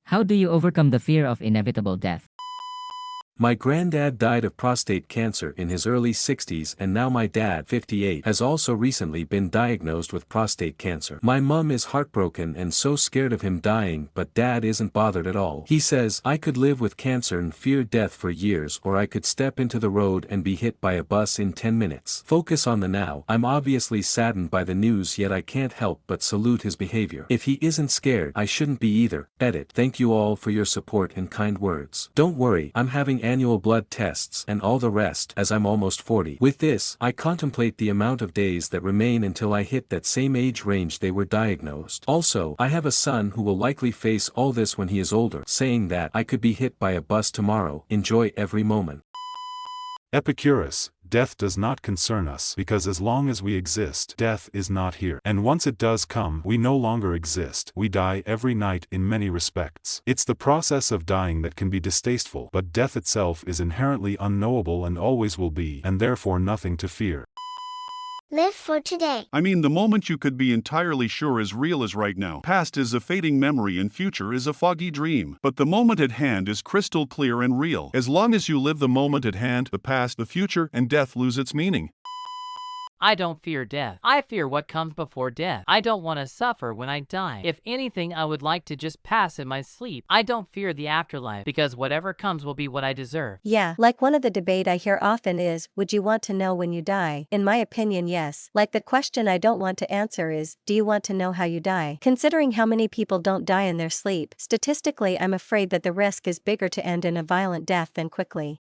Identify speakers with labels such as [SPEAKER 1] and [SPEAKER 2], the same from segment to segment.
[SPEAKER 1] How do you overcome the fear of inevitable death?
[SPEAKER 2] My granddad died of prostate cancer in his early 60s, and now my dad, 58, has also recently been diagnosed with prostate cancer. My mum is heartbroken and so scared of him dying, but dad isn't bothered at all. He says, I could live with cancer and fear death for years, or I could step into the road and be hit by a bus in 10 minutes. Focus on the now. I'm obviously saddened by the news, yet I can't help but salute his behavior. If he isn't scared, I shouldn't be either. Edit. Thank you all for your support and kind words. Don't worry, I'm having annual blood tests and all the rest as I'm almost 40. With this, I contemplate the amount of days that remain until I hit that same age range they were diagnosed. Also, I have a son who will likely face all this when he is older, saying that I could be hit by a bus tomorrow. Enjoy every moment.
[SPEAKER 3] Epicurus, death does not concern us because as long as we exist, death is not here. And once it does come, we no longer exist. We die every night in many respects. It's the process of dying that can be distasteful, but death itself is inherently unknowable and always will be, and therefore nothing to fear.
[SPEAKER 4] Live for today.
[SPEAKER 5] I mean, the moment you could be entirely sure is real is right now. Past is a fading memory and future is a foggy dream. But the moment at hand is crystal clear and real. As long as you live the moment at hand, the past, the future, and death lose its meaning.
[SPEAKER 6] I don't fear death. I fear what comes before death. I don't want to suffer when I die. If anything, I would like to just pass in my sleep. I don't fear the afterlife because whatever comes will be what I deserve.
[SPEAKER 7] Yeah, like one of the debate I hear often is, would you want to know when you die? In my opinion, yes. Like the question I don't want to answer is, do you want to know how you die? Considering how many people don't die in their sleep, statistically I'm afraid that the risk is bigger to end in a violent death than quickly.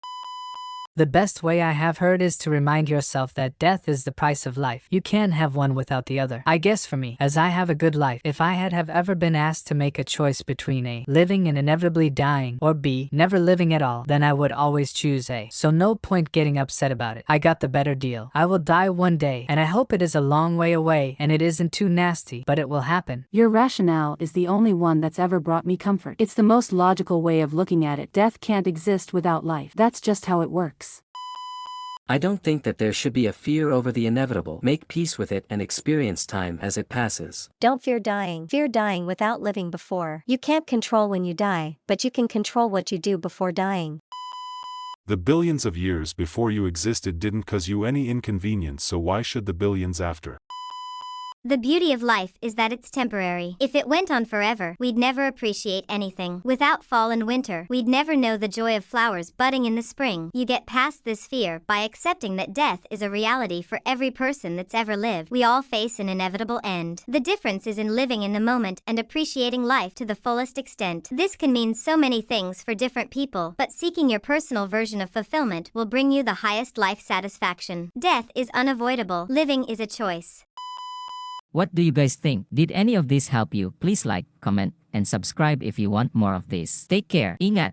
[SPEAKER 8] The best way I have heard is to remind yourself that death is the price of life. You can't have one without the other. I guess for me, as I have a good life, if I have ever been asked to make a choice between A, living and inevitably dying, or B, never living at all, then I would always choose A. So no point getting upset about it. I got the better deal. I will die one day, and I hope it is a long way away and it isn't too nasty, but it will happen.
[SPEAKER 9] Your rationale is the only one that's ever brought me comfort. It's the most logical way of looking at it. Death can't exist without life. That's just how it works.
[SPEAKER 10] I don't think that there should be a fear over the inevitable. Make peace with it and experience time as it passes.
[SPEAKER 7] Don't fear dying. Fear dying without living before. You can't control when you die, but you can control what you do before dying.
[SPEAKER 3] The billions of years before you existed didn't cause you any inconvenience, so why should the billions after?
[SPEAKER 4] The beauty of life is that it's temporary. If it went on forever, we'd never appreciate anything. Without fall and winter, we'd never know the joy of flowers budding in the spring. You get past this fear by accepting that death is a reality for every person that's ever lived. We all face an inevitable end. The difference is in living in the moment and appreciating life to the fullest extent. This can mean so many things for different people, but seeking your personal version of fulfillment will bring you the highest life satisfaction. Death is unavoidable. Living is a choice.
[SPEAKER 1] What do you guys think? Did any of this help you? Please like, comment, and subscribe if you want more of this. Take care. Ingat!